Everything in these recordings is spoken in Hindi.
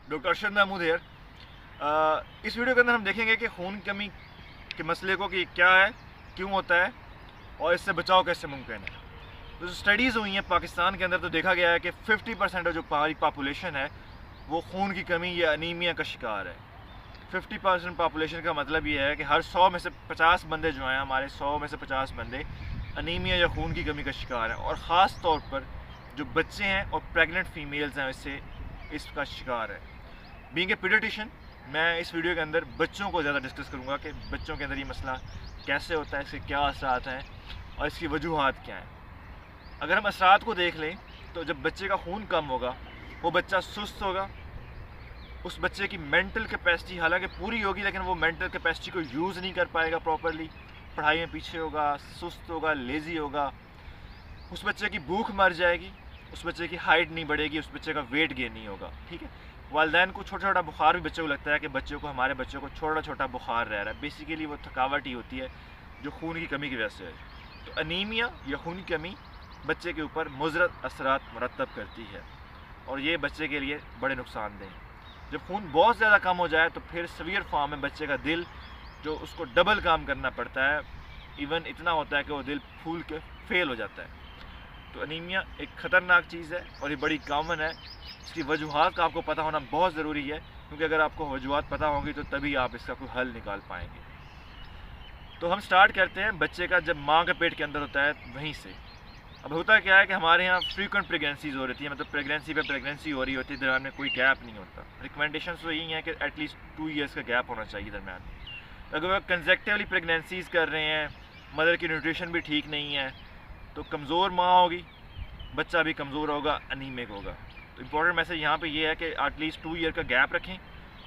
Doctor Arshad Mehmood here. इस वीडियो के अंदर हम देखेंगे कि खून की कमी के मसले को कि क्या है, क्यों होता है और इससे बचाव कैसे मुमकिन है। तो जो स्टडीज़ हुई हैं पाकिस्तान के अंदर तो देखा गया है कि 50% जो हमारी पॉपुलेशन है वो खून की कमी या अनीमिया का शिकार है। 50% पॉपुलेशन का मतलब ये है कि हर 100 में से 50 बंदे जो हैं, हमारे 100 में से 50 बंदे अनीमिया या खून की कमी का शिकार हैं। और ख़ास तौर पर जो बच्चे हैं और प्रेग्नेंट फीमेल्स हैं इसका शिकार है। बीइंग ए पीडियाट्रिशियन, मैं इस वीडियो के अंदर बच्चों को ज़्यादा डिस्कस करूँगा कि बच्चों के अंदर ये मसला कैसे होता है, इसके क्या असरात हैं और इसकी वजूहात क्या हैं। अगर हम असरात को देख लें तो जब बच्चे का खून कम होगा वो बच्चा सुस्त होगा, उस बच्चे की मेंटल कैपेसिटी हालांकि पूरी होगी लेकिन वो मेंटल कैपेसिटी को यूज़ नहीं कर पाएगा प्रॉपरली, पढ़ाई में पीछे होगा, सुस्त होगा, लेज़ी होगा। उस बच्चे की भूख मर जाएगी, उस बच्चे की हाइट नहीं बढ़ेगी, उस बच्चे का वेट गेन नहीं होगा। ठीक है, वालिदैन को छोटा छोटा बुखार भी बच्चे को लगता है कि हमारे बच्चों को छोटा छोटा बुखार रह रहा है। बेसिकली वो थकावट ही होती है जो खून की कमी की वजह से है। तो अनीमिया या खून की कमी बच्चे के ऊपर मुज़रत असरात मुरतब करती है और ये बच्चे के लिए बड़े नुकसानदेह हैं। जब खून बहुत ज़्यादा कम हो जाए तो फिर सीवियर फॉर्म में बच्चे का दिल जो उसको डबल काम करना पड़ता है, इवन इतना होता है कि वो दिल फूल के फेल हो जाता है। तो अनीमिया एक ख़तरनाक चीज़ है और ये बड़ी कॉमन है। इसकी वजूहात का आपको पता होना बहुत ज़रूरी है, क्योंकि अगर आपको वजूहात पता होंगी तो तभी आप इसका कोई हल निकाल पाएंगे। तो हम स्टार्ट करते हैं बच्चे का जब माँ के पेट के अंदर होता है वहीं से। अब होता क्या है कि हमारे यहाँ फ्रीक्वेंट प्रेगनेंसीज हो रही है, मतलब प्रेगनेंसी पे प्रेगनेंसी हो रही होती है, दरम्यान में कोई गैप नहीं होता। रिकमेंडेशन तो यही है कि एटलीस्ट 2 ईयर्स का गैप होना चाहिए दरम्यान में। अगर वह कंसेक्टिवली प्रेगनेंसीज कर रहे हैं, मदर की न्यूट्रिशन भी ठीक नहीं है, तो कमज़ोर माँ होगी, बच्चा भी कमज़ोर होगा, अनीमिक होगा। तो इम्पोर्टेंट मैसेज यहाँ पे ये है कि एटलीस्ट 2 ईयर का गैप रखें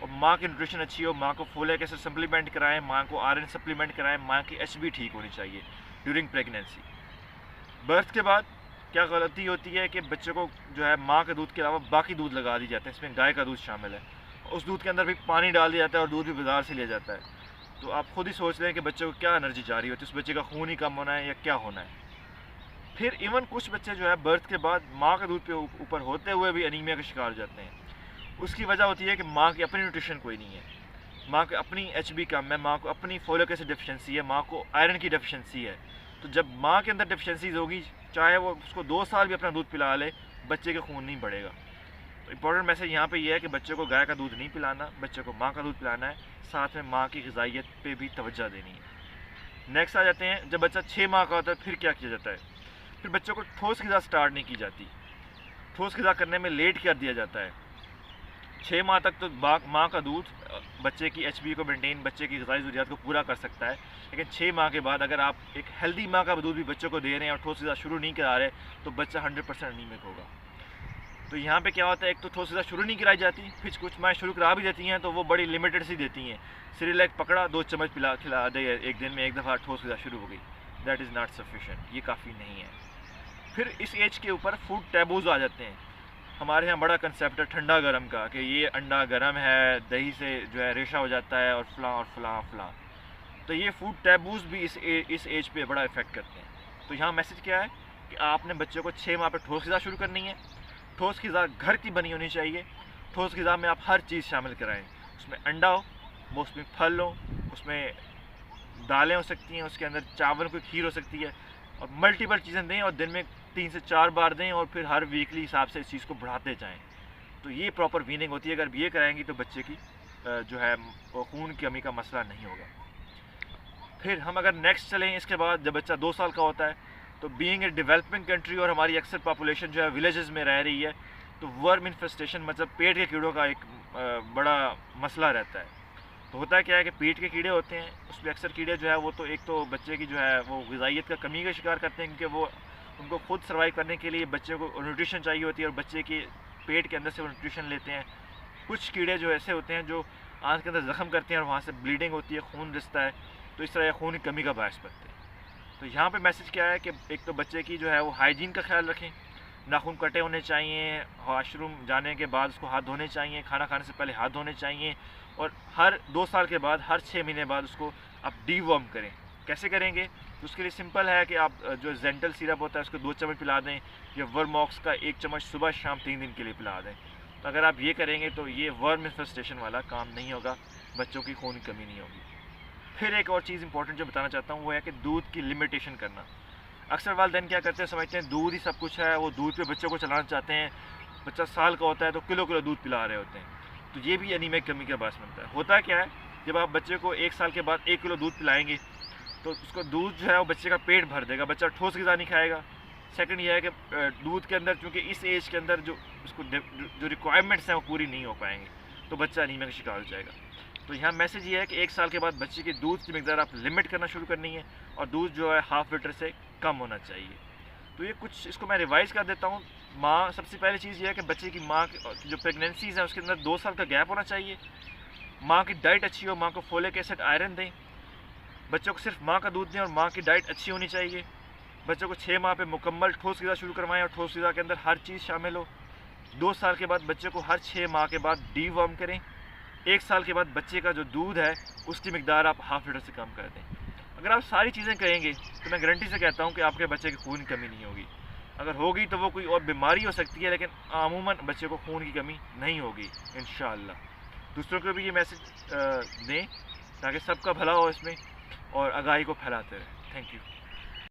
और माँ की न्यूट्रिशन अच्छी हो, माँ को फोलिक एसिड सप्लीमेंट कराएं, माँ को आयरन सप्लीमेंट कराएं, माँ की एचबी ठीक होनी चाहिए ड्यूरिंग प्रेगनेंसी। बर्थ के बाद क्या गलती होती है कि बच्चे को जो है माँ के दूध के अलावा बाकी दूध लगा दी जाते हैं, इसमें गाय का दूध शामिल है। उस दूध के अंदर भी पानी डाल दिया जाता है और दूध भी बाज़ार से लिया जाता है। तो आप खुद ही सोच लें कि बच्चे को क्या एनर्जी जा रही होती है, उस बच्चे का खून ही कम होना है या क्या होना है। फिर इवन कुछ बच्चे जो है बर्थ के बाद माँ के दूध पे ऊपर होते हुए भी अनीमिया का शिकार हो जाते हैं। उसकी वजह होती है कि माँ की अपनी न्यूट्रिशन कोई नहीं है, माँ की अपनी एचबी कम है, माँ को अपनी फोलिक एसिड डेफिशिएंसी है, माँ को आयरन की डेफिशिएंसी है। तो जब माँ के अंदर डेफिशिएंसीज होगी, चाहे वो उसको 2 साल भी अपना दूध पिला ले, बच्चे का खून नहीं बढ़ेगा। तो इंपॉर्टेंट मैसेज यहाँ पे ये है कि बच्चे को गाय का दूध नहीं पिलाना, बच्चे को माँ का दूध पिलाना है, साथ में माँ की ग़िज़ाइयत पे भी तवज्जो देनी है। नेक्स्ट आ जाते हैं, जब बच्चा 6 माह का होता है फिर क्या किया जाता है। फिर बच्चों को ठोस ग़िज़ा स्टार्ट नहीं की जाती, ठोस ग़िज़ा करने में लेट कर दिया जाता है। 6 माह तक तो माँ का दूध बच्चे की एचबी को मेंटेन, बच्चे की ग़िज़ाई ज़रूरियात को पूरा कर सकता है। लेकिन 6 माह के बाद अगर आप एक हेल्दी माँ का दूध भी बच्चों को दे रहे हैं और ठोस ग़िज़ा शुरू नहीं करा रहे तो बच्चा 100% अनीमिक होगा। तो यहाँ पे क्या होता है, एक तो ठोस ग़िज़ा शुरू नहीं कराई जाती, फिर कुछ माँ शुरू करा भी देती हैं तो वो बड़ी लिमिटेड सी देती हैं। सिरिलैक पकड़ा, 2 चम्मच खिला दे एक दिन में, एक दफ़ा ठोस ग़िज़ा शुरू हो गई। दैट इज़ नॉट सफिशेंट, ये काफ़ी नहीं है। फिर इस एज के ऊपर फूड टैबूज आ जाते हैं। हमारे यहाँ बड़ा कंसेप्ट है ठंडा गरम का, कि ये अंडा गरम है, दही से जो है रेशा हो जाता है और फलां और फलां फलां। तो ये फूड टैबूज भी इस एज पे बड़ा इफ़ेक्ट करते हैं। तो यहाँ मैसेज क्या है कि आपने बच्चों को 6 माह पे ठोस ग़िज़ा शुरू करनी है। ठोस ग़िज़ा घर की बनी होनी चाहिए। ठोस ग़िज़ा में आप हर चीज़ शामिल कराएँ, उसमें अंडा हो, उसमें फल हो, उसमें दालें हो सकती हैं, उसके अंदर चावल की खीर हो सकती है, और मल्टीपल चीज़ें दें और दिन में 3 से 4 बार दें और फिर हर वीकली हिसाब से इस चीज़ को बढ़ाते जाएं। तो ये प्रॉपर वीनिंग होती है। अगर ये कराएंगी तो बच्चे की जो है खून की कमी का मसला नहीं होगा। फिर हम अगर नेक्स्ट चलें, इसके बाद जब बच्चा 2 साल का होता है तो बीइंग ए डेवलपिंग कंट्री और हमारी अक्सर पॉपुलेशन जो है विलेजेस में रह रही है, तो वर्म इन्फेस्टेशन मतलब पेट के कीड़ों का एक बड़ा मसला रहता है। तो होता क्या है कि पेट के कीड़े होते हैं, उसमें अक्सर कीड़े जो है वो तो एक तो बच्चे की जो है वो ग़िज़ाइयत का कमी का शिकार करते हैं, क्योंकि वो उनको खुद सर्वाइव करने के लिए बच्चे को न्यूट्रिशन चाहिए होती है और बच्चे के पेट के अंदर से वो न्यूट्रिशन लेते हैं। कुछ कीड़े जो ऐसे होते हैं जो आंत के अंदर ज़ख्म करते हैं और वहाँ से ब्लीडिंग होती है, खून रिसता है, तो इस तरह खून की कमी का बायस बनते हैं। तो यहाँ पे मैसेज क्या है कि एक तो बच्चे की जो है वो हाइजीन का ख्याल रखें, नाखून कटे होने चाहिए, वॉशरूम जाने के बाद उसको हाथ धोने चाहिए, खाना खाने से पहले हाथ धोने चाहिए, और हर 2 साल के बाद, हर 6 महीने बाद उसको आप डीवॉर्म करें। कैसे करेंगे? तो उसके लिए सिंपल है कि आप जो जेंटल सिरप होता है उसको 2 चम्मच पिला दें, या वर्मॉक्स का 1 चम्मच सुबह शाम 3 दिन के लिए पिला दें। तो अगर आप ये करेंगे तो ये वर्म इन्फेस्टेशन वाला काम नहीं होगा, बच्चों की खून की कमी नहीं होगी। फिर एक और चीज़ इंपॉर्टेंट जो बताना चाहता हूँ वो है कि दूध की लिमिटेशन करना। अक्सर वालिदैन क्या करते हैं, समझते हैं दूध ही सब कुछ है, वो दूध पे बच्चों को चलाना चाहते हैं। बच्चा साल का होता है तो किलो किलो दूध पिला रहे होते हैं, तो ये भी एनीमिया की कमी का बायस बनता है। होता क्या है, जब आप बच्चे को 1 साल के बाद 1 किलो दूध पिलाएंगे तो उसका दूध जो है वो बच्चे का पेट भर देगा, बच्चा ठोस ग़िज़ा नहीं खाएगा। सेकंड ये है कि दूध के अंदर चूँकि इस एज के अंदर उसको जो रिक्वायरमेंट्स हैं वो पूरी नहीं हो पाएंगे, तो बच्चा एनीमिया का शिकार हो जाएगा। तो यहाँ मैसेज ये है कि 1 साल के बाद बच्चे की दूध की मिकदार आप लिमिट करना शुरू करनी है, और दूध जो है ½ लीटर से कम होना चाहिए। तो ये कुछ इसको मैं रिवाइज़ कर देता हूँ। माँ, सबसे पहली चीज़ ये है कि बच्चे की माँ की जो प्रेगनेंसीज़ हैं उसके अंदर 2 साल का गैप होना चाहिए। माँ की डाइट अच्छी हो, माँ को फोलिक एसिड, आयरन दें। बच्चों को सिर्फ माँ का दूध दें और माँ की डाइट अच्छी होनी चाहिए। बच्चों को 6 माह पे मुकम्मल ठोस ग़िज़ा शुरू करवाएं, और ठोस ग़िज़ा के अंदर हर चीज़ शामिल हो। 2 साल के बाद बच्चे को हर 6 माह के बाद डीवॉर्म करें। 1 साल के बाद बच्चे का जो दूध है उसकी मिकदार आप ½ लीटर से कम कर दें। अगर आप सारी चीज़ें करेंगे तो मैं गारंटी से कहता हूँ कि आपके बच्चे की खून की कमी नहीं होगी। अगर होगी तो वो कोई और बीमारी हो सकती है, लेकिन अमूमन बच्चे को खून की कमी नहीं होगी इंशाअल्लाह। दूसरों को भी ये मैसेज दें ताकि सबका भला हो इसमें, और आगाही को फैलाते रहें। Thank you.